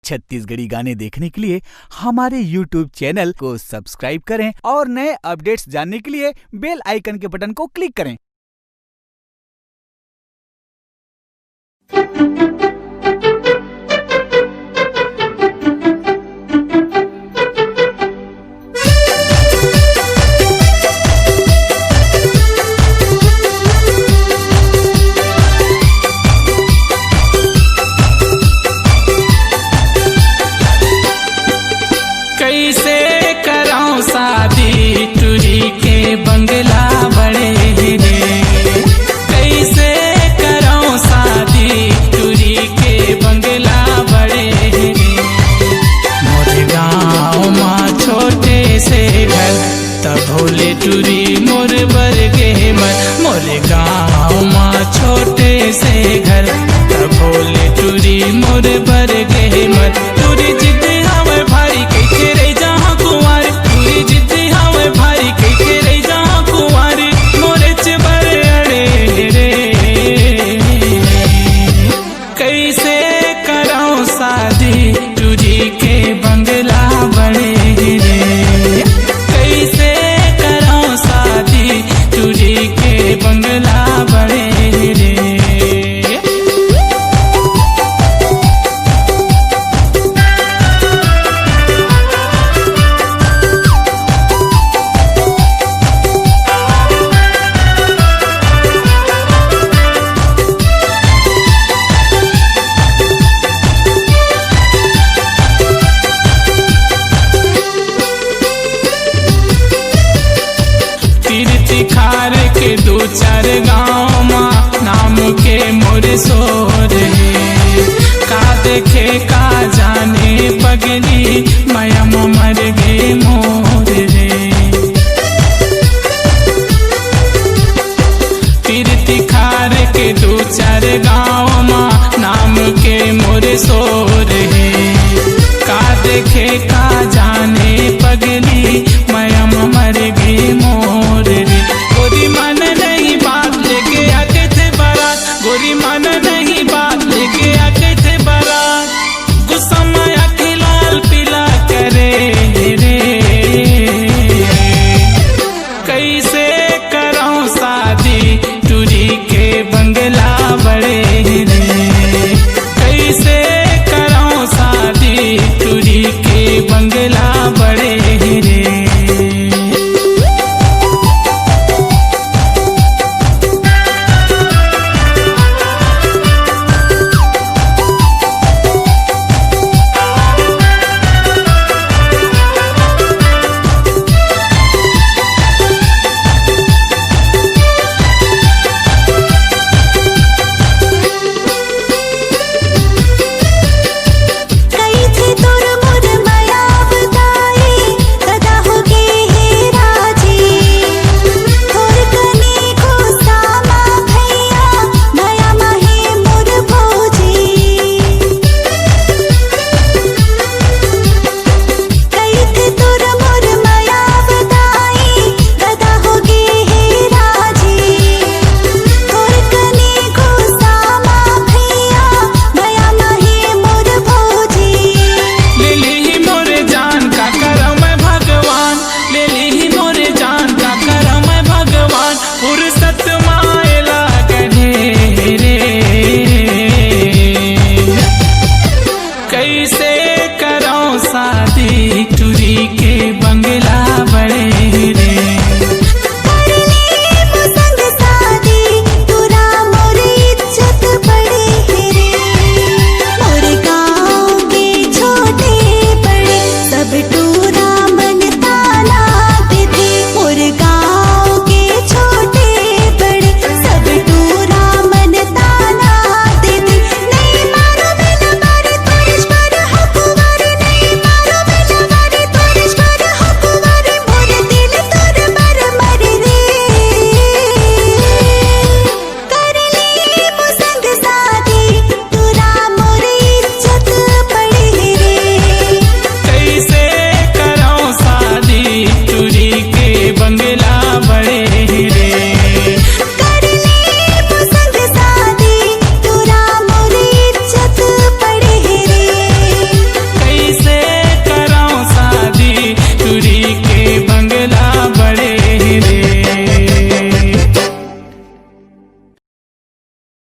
छत्तीसगढ़ी गाने देखने के लिए हमारे YouTube चैनल को सब्सक्राइब करें और नए अपडेट्स जानने के लिए बेल आइकन के बटन को क्लिक करें। कैसे कराऊं शादी टूरी के बंगला बड़े रे, कैसे कराऊं शादी टूरी के बंगला बड़े रे। मोरे गाँव माँ छोटे से घर तब भोले टूरी मोर बरगे मर। मोरे गाँव माँ छोटे से घर तब भोले टूरी मोर बरगे मर। टूरी जिद हमें भारी के रही जहाँ कुंवारी, टूरी जिद हमें भारी के रही जहाँ कुंवारी। मोरे चबर अड़े रे, कैसे कराऊं शादी टूरी के बंगला बड़े रे। कैसे कराऊं शादी टूरी के बंगला बड़े रे। खार के दो चार गाँव माँ नाम के मोरे सोर है। का देखे का जाने पगली माया मर गे मोर रे। तीर्थ खार के दो चार गाँव माँ नाम के मोरे सोर है। का देखे का जाने पगली माया मर गे मोर रे। गोरी मन नहीं बात लेके आके थे बारात, गोरी मन नहीं बात लेके आके थे बारात। गुस्सा माया के लाल पीला करे रे। कैसे कराऊं शादी टूरी के बंगला बड़े रे। कैसे कराऊं शादी टूरी के बंगला बड़े रे। कैसे कराऊं शादी